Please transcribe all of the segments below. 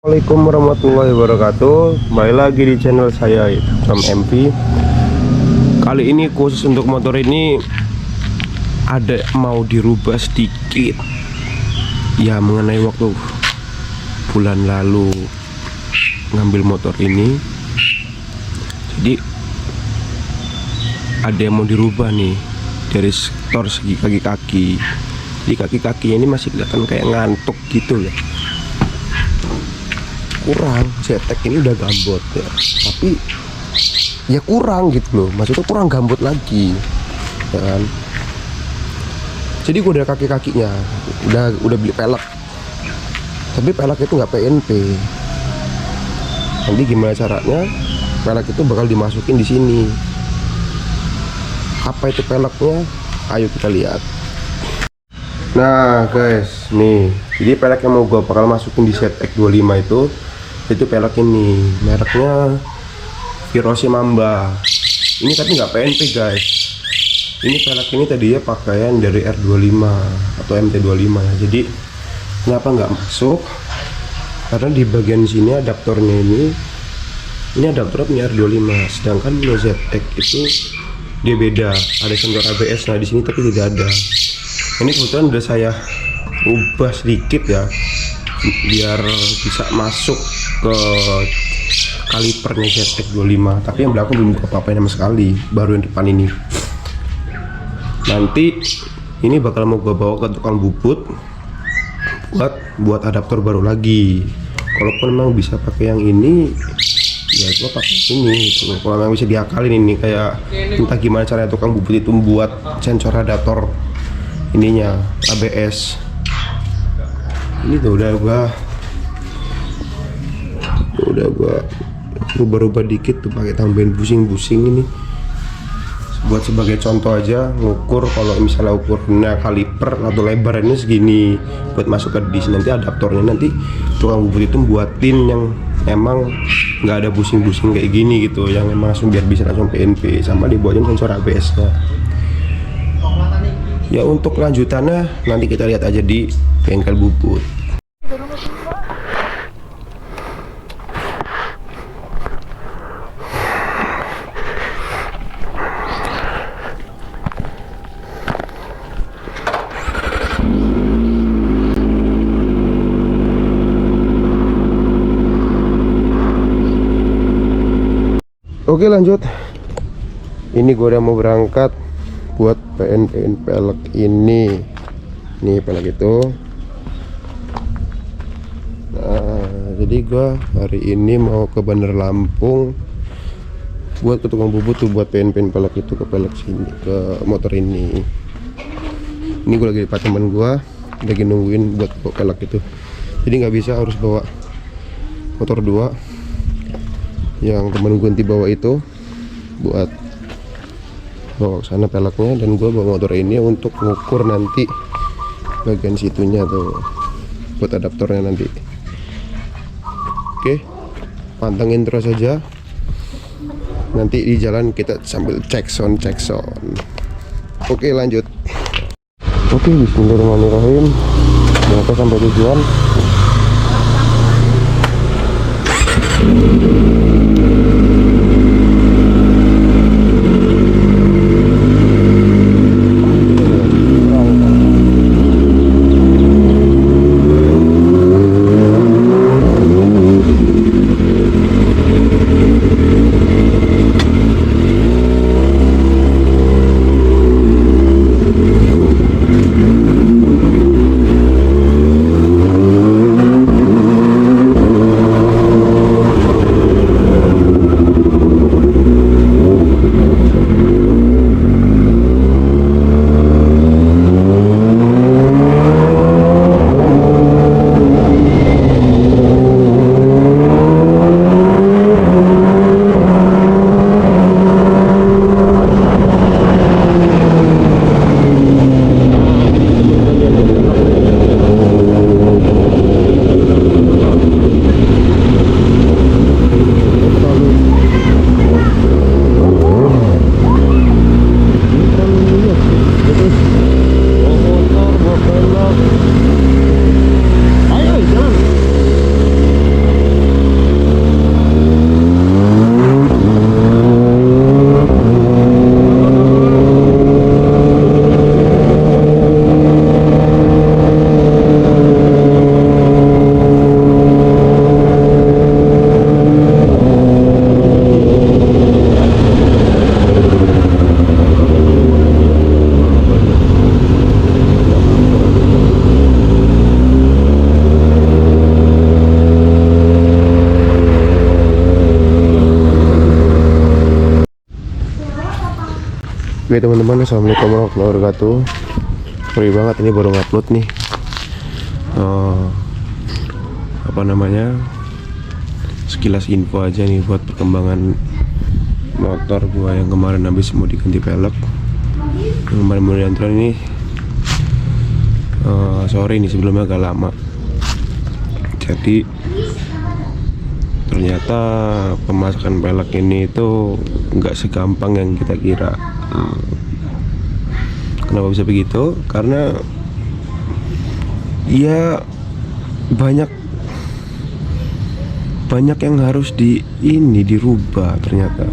Assalamualaikum warahmatullahi wabarakatuh. Kembali lagi di channel saya Tom MP. Kali ini khusus untuk motor ini ada mau dirubah sedikit. Ya, mengenai waktu bulan lalu ngambil motor ini, jadi ada yang mau dirubah nih dari sektor segi kaki-kaki. Jadi kaki-kakinya ini masih kelihatan kayak ngantuk gitu ya. Kurang, zetek ini udah gambot ya, tapi ya kurang gitu loh, maksudnya kurang gambot lagi ya kan. Jadi gue udah kaki-kakinya udah beli pelek, tapi pelek itu nggak PNP. Nanti gimana caranya pelek itu bakal dimasukin di sini. Apa itu peleknya? Ayo kita lihat. Nah guys, nih jadi pelek yang mau gue bakal masukin di ZX25 itu pelek ini, mereknya Hiroshi Mamba. Ini tapi nggak PNP guys. Ini pelek ini tadinya pakaian dari R25 atau MT25 ya. Jadi kenapa nggak masuk? Karena di bagian sini adaptornya ini adaptornya punya R25, sedangkan Mio ZX itu dia beda, ada sensor ABS. Nah di sini tapi tidak ada. Ini kebetulan udah saya ubah sedikit ya, biar bisa masuk ke kalipernya ZX25. Tapi yang belakang belum buka apa-apa sama sekali, baru yang depan ini. Nanti ini bakal mau gue bawa ke tukang bubut buat adaptor baru lagi. Kalaupun memang bisa pakai yang ini, ya gue pakai ini gitu. Kalau memang bisa diakalin ini, kayak entah gimana caranya tukang bubut itu membuat sensor adaptor ininya ABS. Ini tuh udah gua rubah-rubah dikit tuh, pakai tambahin busing-busing ini buat sebagai contoh aja, ngukur kalau misalnya ukurnya kaliper atau lebar ini segini buat masuk ke disk. Nanti adaptornya nanti tukang bubut itu buatin yang emang nggak ada busing-busing kayak gini gitu, yang emang langsung biar bisa langsung PNP, sama dibuatin sensor ABS nya. Ya untuk lanjutannya nanti kita lihat aja di bengkel bubut. Oke lanjut. Ini gue udah mau berangkat buat PNP pelek ini. Nih pelek itu. Nah, jadi gue hari ini mau ke Bandar Lampung buat ke tukang bubut tuh, buat PNP pelek itu, ke pelek sini, ke motor ini. Ini gue lagi di teman gue, lagi nungguin buat bawa pelek itu. Jadi nggak bisa, harus bawa motor 2 yang temen gue nanti bawa itu buat bawa ke sana peleknya, dan gue bawa motor ini untuk ngukur nanti bagian situnya tuh buat adaptornya nanti. Oke, pantengin terus aja, nanti di jalan kita sambil cek sound. Oke lanjut. Oke, bismillahirrahmanirrahim. Berapa sampai tujuan. Oke teman-teman, assalamualaikum warahmatullahi wabarakatuh. Sorry banget ini baru ngupload nih. Apa namanya? Sekilas info aja nih buat perkembangan motor gua yang kemarin habis mau diganti pelek. Yang kemarin mau diantar ini sorry nih sebelumnya agak lama. Jadi ternyata pemasangan pelek ini itu nggak segampang yang kita kira. Kenapa bisa begitu? Karena ya banyak yang harus dirubah ternyata.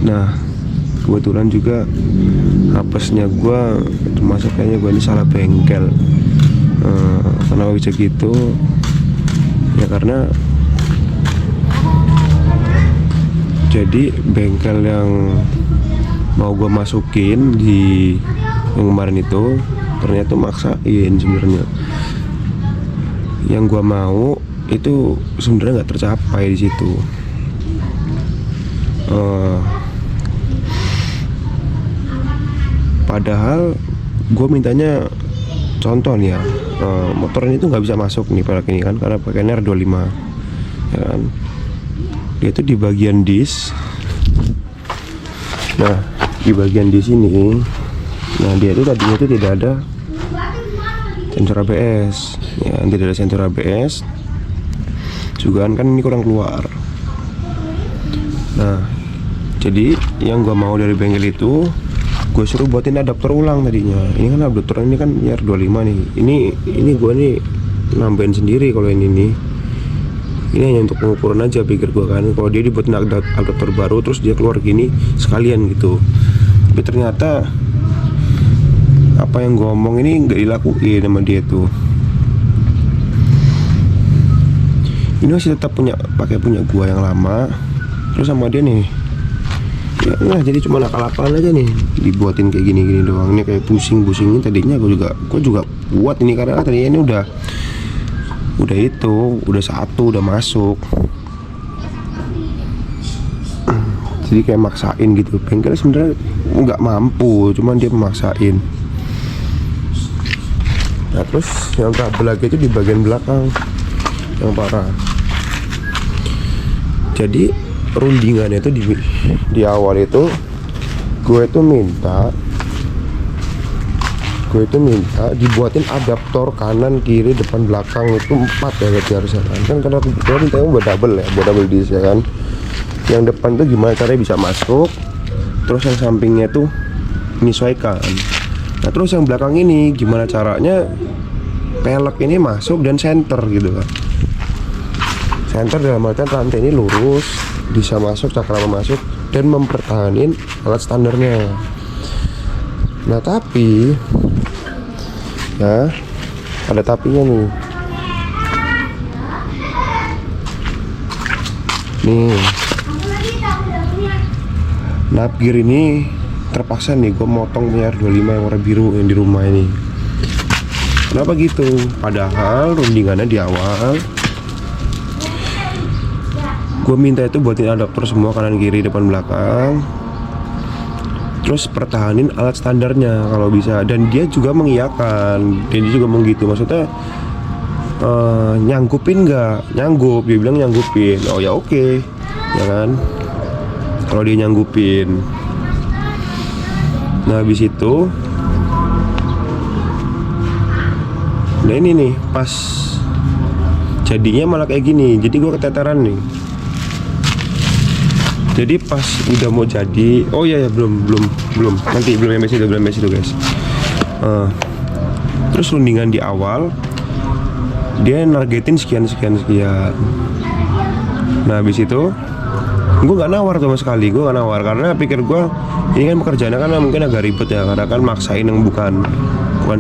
Nah kebetulan juga apesnya gue termasuk kayaknya gue ini salah bengkel. Kenapa bisa gitu? Ya karena jadi bengkel yang mau gue masukin di yang kemarin itu ternyata maksain sebenarnya. Yang gue mau itu sebenarnya nggak tercapai di situ. Padahal gue mintanya contoh nih ya, motor ini tuh nggak bisa masuk nih pelek ini kan karena pakainya R25 ya kan. Dia tuh di bagian disk. Nah di bagian disk ini, nah dia itu tadinya itu tidak ada sensor ABS ya, tidak ada sensor ABS juga kan ini kurang keluar. Nah jadi yang gua mau dari bengkel itu gue suruh buatin adapter ulang tadinya. Ini kan adapter ini kan R25 nih. Ini gue nih nambahin sendiri kalau ini nih. Ini hanya untuk pengukuran aja pikir gue kan. Kalau dia dibuatin adapter baru terus dia keluar gini sekalian gitu. Tapi ternyata apa yang gue omong ini nggak dilakuin sama dia tuh. Ini masih tetap punya gue yang lama. Terus sama dia nih. Ya, nah jadi cuma nakal-nakalan aja nih, dibuatin kayak gini-gini doang. Ini kayak pusing-pusingin tadinya gue juga buat ini karena tadinya ini udah satu udah masuk. Jadi kayak maksain gitu. Bengkel sebenarnya nggak mampu, cuman dia memaksain. Nah terus yang trouble lagi itu di bagian belakang yang parah. Jadi rundingannya itu di awal itu gue itu minta dibuatin adaptor kanan kiri depan belakang itu 4 ya berarti harusnya kan karena gue mintanya buat double disk ya kan. Yang depan tuh gimana caranya bisa masuk, terus yang sampingnya tuh menyesuaikan. Nah terus yang belakang ini gimana caranya pelek ini masuk dan center gitu kan. Center dalam artian rantai ini lurus, bisa masuk, cakram masuk dan mempertahankan alat standarnya. Nah tapi ya ada tapinya nih napgear ini terpaksa nih gue motong punya R25 yang warna biru yang di rumah ini. Kenapa gitu? Padahal rundingannya di awal gue minta itu buatin adapter semua kanan kiri depan belakang, terus pertahanin alat standarnya kalau bisa. Dan dia juga mengiyakan, dan dia juga menggitu, maksudnya nyanggupin nggak? Nyanggup, dia bilang nyanggupin. Oh ya oke, ya kan kalau dia nyanggupin. Nah habis itu nah ini nih pas jadinya malah kayak gini. Jadi gue keteteran nih. Jadi pas udah mau jadi, oh iya ya belum nanti belum MS itu guys. Terus rundingan di awal dia nargetin sekian. Nah habis itu gue nggak nawar sama sekali, karena pikir gue ini kan pekerjaannya kan mungkin agak ribet ya, karena kan maksain yang bukan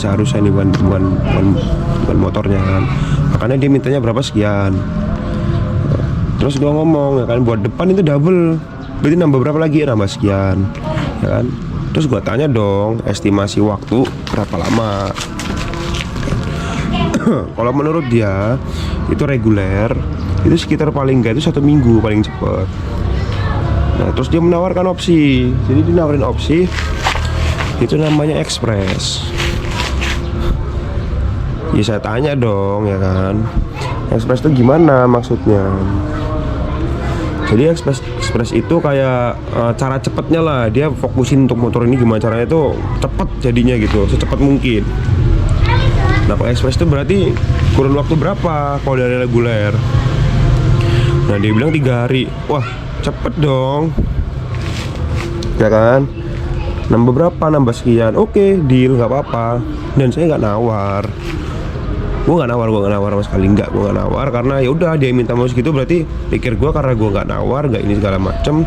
seharusnya ini bukan motornya kan. Makanya dia mintanya berapa sekian. Terus gue ngomong ya kan, buat depan itu double, berarti nambah berapa lagi? Nambah sekian ya kan. Terus gue tanya dong, estimasi waktu berapa lama. Kalau menurut dia itu reguler, itu sekitar paling enggak itu 1 minggu paling cepat. Nah terus dia menawarkan opsi, jadi dia nawarin opsi itu namanya Express. Ya saya tanya dong ya kan, Express itu gimana maksudnya? Jadi Express itu kayak cara cepatnya lah, dia fokusin untuk motor ini gimana caranya itu cepet jadinya gitu, secepat mungkin. Nah kalau Express itu berarti kurun waktu berapa kalau dari reguler? Nah dia bilang 3 hari. Wah cepet dong, ya kan? Nambah berapa? Nambah sekian. Oke, deal, nggak apa-apa. Dan saya nggak nawar. Gue nggak nawar sama sekali, gue nggak nawar karena ya udah dia minta mau segitu, berarti pikir gue karena gue nggak nawar, nggak ini segala macem,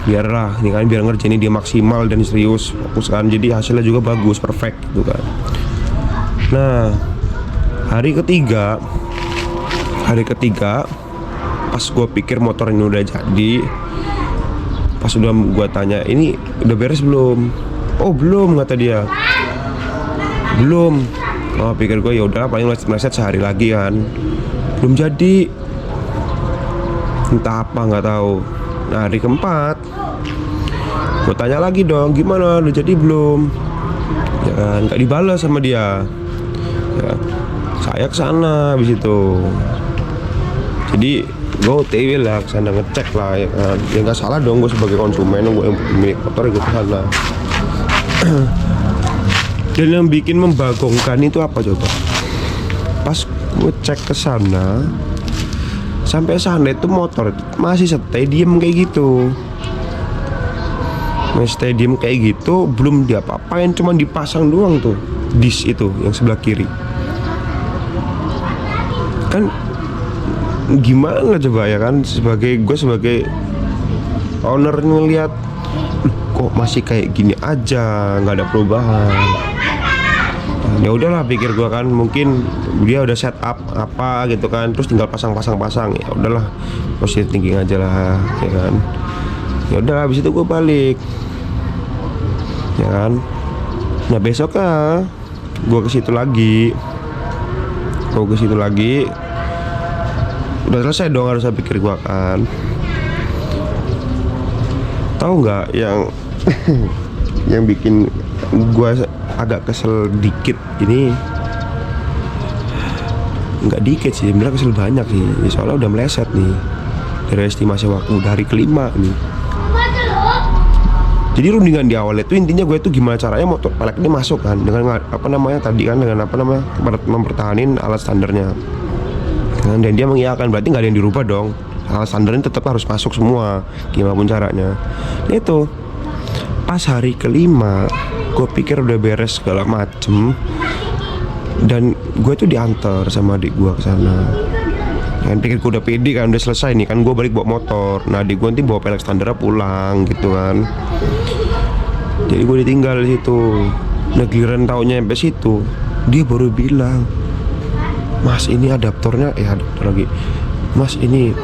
biarlah ini kan, biar ngerjain dia maksimal dan serius, fokus kan, jadi hasilnya juga bagus, perfect gitu kan. Nah hari ketiga pas gue pikir motor ini udah jadi, pas udah gue tanya ini udah beres belum? Oh belum, kata dia, belum. Oh pikir gue ya udah paling meleset sehari lagi kan, belum jadi, entah apa nggak tahu. Nah hari keempat gue tanya lagi dong, gimana udah jadi belum? Ya kan nggak dibalas sama dia. Ya, saya kesana habis itu, jadi gue OTW lah kesana ngecek lah ya kan. Ya nggak salah dong, gue sebagai konsumen, gue yang pemilik motor gue kesana. Dan yang bikin membagongkan itu apa coba? Pas gue cek ke sana, sampai sana itu motor masih stay diem kayak gitu. Masih stay diem kayak gitu, belum diapa-apain, cuma dipasang doang tuh disk itu yang sebelah kiri. Kan gimana coba ya kan, sebagai owner ngeliat, kok masih kayak gini aja, nggak ada perubahan. Ya udahlah pikir gue kan, mungkin dia udah set up apa gitu kan, terus tinggal pasang. Ya udahlah, positive thinking aja lah ya kan. Ya udah habis itu gue balik ya kan. Nah besoknya gue ke situ lagi, udah selesai dong harusnya pikir gue kan. Tahu nggak yang yang bikin gue agak kesel dikit ini, nggak dikit sih, sebenarnya kesel banyak sih, soalnya udah meleset nih dari estimasi waktu dari kelima nih. Jadi rundingan di awal itu intinya gue tuh gimana caranya motor pelek ini masuk kan, dengan mempertahanin alat standarnya kan, dan dia mengiyakan, berarti nggak ada yang dirubah dong, alat standarnya tetap harus masuk semua gimana pun caranya. Itu pas hari kelima gue pikir udah beres segala macem, dan gue tuh diantar sama adik gue ke sana. Kan pikir gue udah pede kan, udah selesai nih kan, gue balik bawa motor. Nah adik gue nanti bawa pelek standarnya pulang gitu kan. Jadi gue ditinggal di situ. Nah giliran taunya sampai situ, dia baru bilang, Mas ini adaptornya, adaptor lagi, Mas ini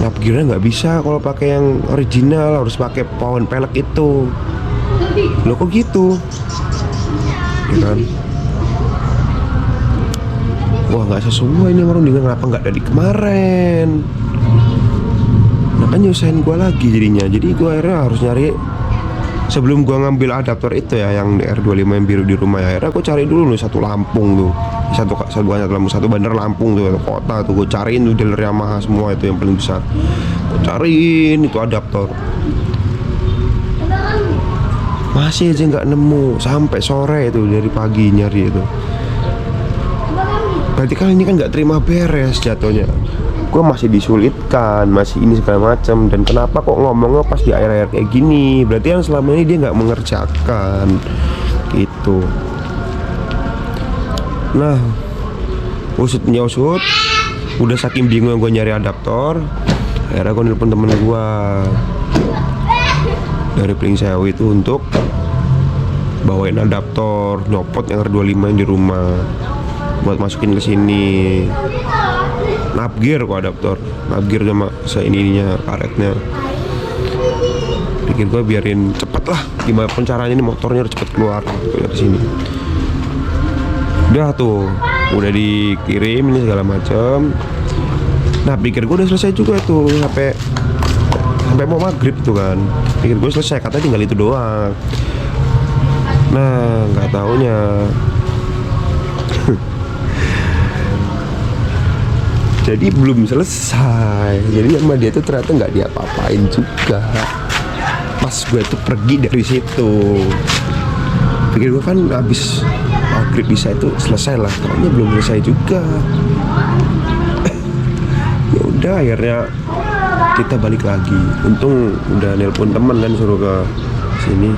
ngapgirnya nggak bisa kalau pakai yang original, harus pakai pawan pelek itu. Loh kok gitu ya kan? Wah nggak sesuai ini orang, kenapa nggak dari kemarin? Nah kan nyusahin gue lagi jadinya. Jadi gue akhirnya harus nyari, sebelum gue ngambil adaptor itu ya, yang R25 yang biru di rumah ya, akhirnya gue cari dulu nih satu Lampung tuh, satu bandar Lampung tuh, satu kota tuh, gue cariin tuh dealer Yamaha semua itu yang paling besar. Gue cariin itu adaptor, masih aja nggak nemu sampai sore itu, dari pagi nyari itu. Berarti kan ini kan nggak terima beres jatuhnya. Gue masih disulitkan, masih ini segala macam. Dan kenapa kok ngomongnya pas di air-air kayak gini? Berarti kan selama ini dia nggak mengerjakan gitu. Nah usutnya usut, udah saking bingung gue nyari adaptor, akhirnya gue nelpon temen gue dari Pringsewu itu untuk bawain adaptor, nyopot yang R25 yang di rumah buat masukin ke sini. Napgear kok adaptor, napgear sama seininya karetnya. Pikir gue biarin cepet lah, gimana pun caranya ini motornya harus cepet keluar dari sini. Udah tuh, udah dikirim ini segala macam. Nah pikir gue udah selesai juga tuh, sampai sampai mau maghrib tuh kan, pikir gue selesai, katanya tinggal itu doang. Nah nggak taunya jadi belum selesai, jadi sama dia tuh ternyata nggak diapa-apain juga pas gue tuh pergi dari situ. Pikir gue kan habis maghrib bisa itu selesai lah, ternyata belum selesai juga. Ya udah akhirnya kita balik lagi. Untung udah nelpon teman kan, suruh ke sini.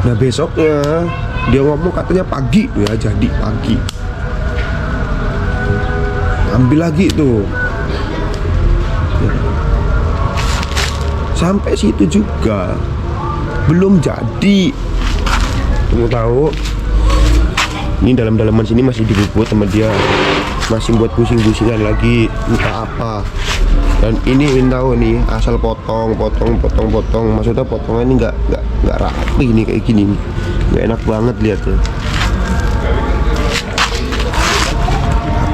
Nah besoknya dia ngomong katanya pagi ya, jadi pagi ambil lagi tuh. Sampai situ juga belum jadi. Kamu tahu ini dalam-dalaman sini masih dibubut sama dia, masih buat pusing-pusingan lagi entah apa. Dan ini tahu nih asal potong, maksudnya potongan ini nggak rapi nih kayak gini nih, nggak enak banget lihatnya.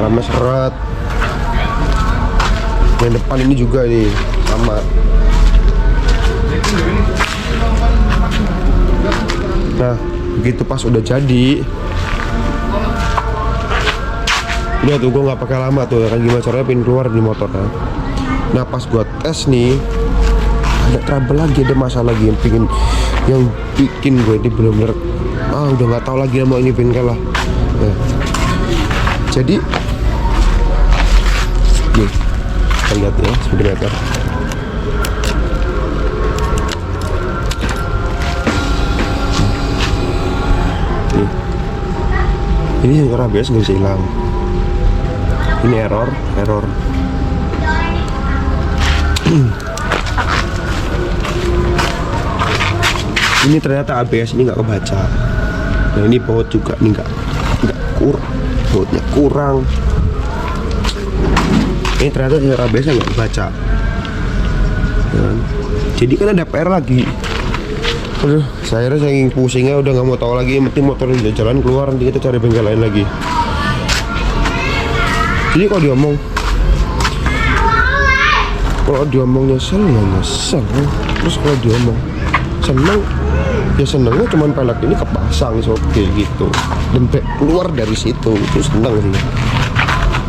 Karena seret. Yang depan ini juga nih sama. Nah begitu pas udah jadi, udah tuh gue nggak pakai lama tuh kan, gimana caranya pengen keluar di motor kan. Nah pas gue tes nih ada trouble lagi, ada masalah lagi yang bikin gue ini bener-bener udah nggak tahu lagi mau ini bengkel lah. Nah, jadi nih kita lihat ya speedometer. Nih ini sensor ABS nggak bisa hilang. Ini error. Ini ternyata ABS ini nggak kebaca. Nah ini baut juga nih nggak bautnya kurang. Ini ternyata sensor ABS nggak kebaca. Jadi kan ada PR lagi. Aduh, saya saking pusingnya udah nggak mau tahu lagi. Yang penting motor udah jalan keluar, nanti kita cari bengkel lain lagi. Jadi kalau diomong nyesel ya nyesel, terus kalau diomong seneng ya senengnya cuman pelek ini kepasang oke gitu, dan keluar dari situ itu seneng sih,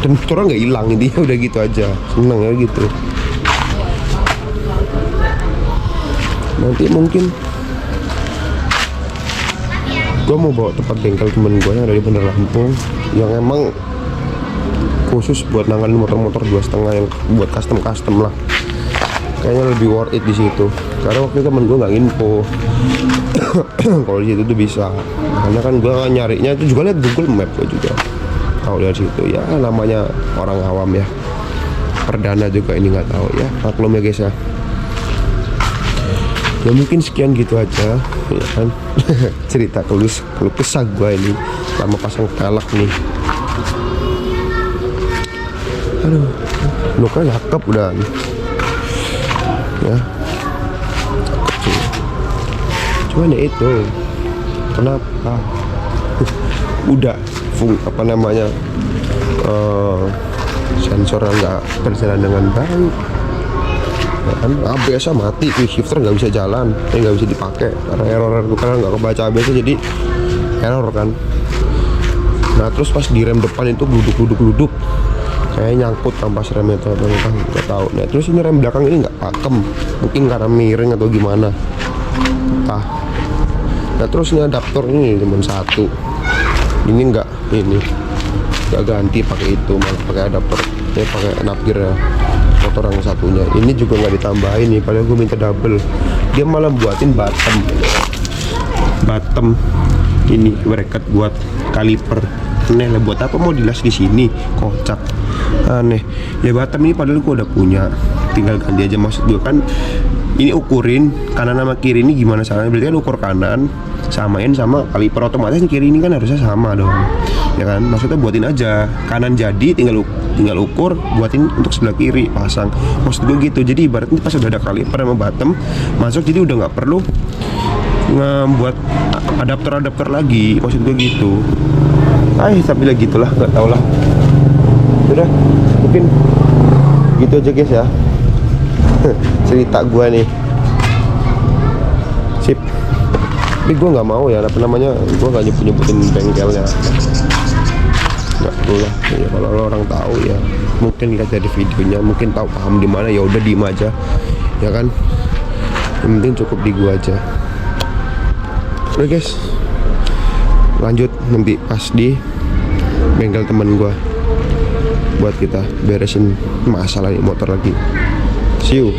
dan motornya nggak hilang, intinya udah gitu aja, seneng ya gitu. Nanti mungkin gue mau bawa tempat bengkel temen gue yang ada di Bandar Lampung, yang emang khusus buat nanganin motor-motor 2,5 yang buat custom lah. Kayaknya lebih worth it di situ. Karena waktu itu temen gue nggak info kalau di situ tuh bisa. Karena kan gue nyarinya itu juga lihat Google Map, gue juga tahu dari situ. Ya namanya orang awam ya, perdana juga ini nggak tahu ya, maklum ya guys ya. Ya mungkin sekian gitu aja ya kan. Cerita keluh kesah gue ini lama pasang pelek nih. Aduh, lukanya cakep udah ya. Cuman ya itu kenapa udah apa namanya sensornya nggak berjalan dengan baik ya kan. ABS mati, quick shifter nggak bisa jalan, nggak bisa dipakai karena error karena nggak kebaca ABS, jadi error kan. Nah terus pas di rem depan itu gluduk kayak nyangkut kampas rem itu nggak tahu. Nah terus ini rem belakang ini nggak pakem, mungkin karena miring atau gimana entah. Nah terus ini adaptor ini cuma satu, ini nggak ganti pakai itu, malah pakai adaptor ya, pakai navgear ya, motor yang satunya ini juga nggak ditambahin nih, padahal gue minta double, dia malah buatin bottom ini bracket buat kaliper. Aneh lah, buat apa mau dilas di sini, kocak, aneh ya. Bottom ini padahal gue udah punya, tinggal ganti aja. Maksud gue kan ini ukurin kanan sama kiri ini gimana caranya, berarti kan ukur kanan samain sama kaliper, otomatis kiri ini kan harusnya sama dong ya kan. Maksudnya buatin aja kanan, jadi tinggal ukur, buatin untuk sebelah kiri pasang, maksud gue gitu. Jadi ibaratnya pas udah ada kaliper sama bottom masuk, jadi udah nggak perlu ngebuat adaptor lagi, maksud gue gitu. Tapi lah gitulah, nggak tau lah. Udah mungkin gitu aja guys ya. cerita gua nih. Sip. Tapi gua nggak mau ya, apa namanya, gua nggak nyebutin bengkelnya. Nggak perlu lah. Ya, kalau orang tahu ya mungkin lihat dari videonya, mungkin tahu paham di mana, ya udah diem aja, ya kan. Yang penting cukup di gua aja. Oke guys, lanjut nanti pas di bengkel temen gua buat kita beresin masalah motor lagi. See you.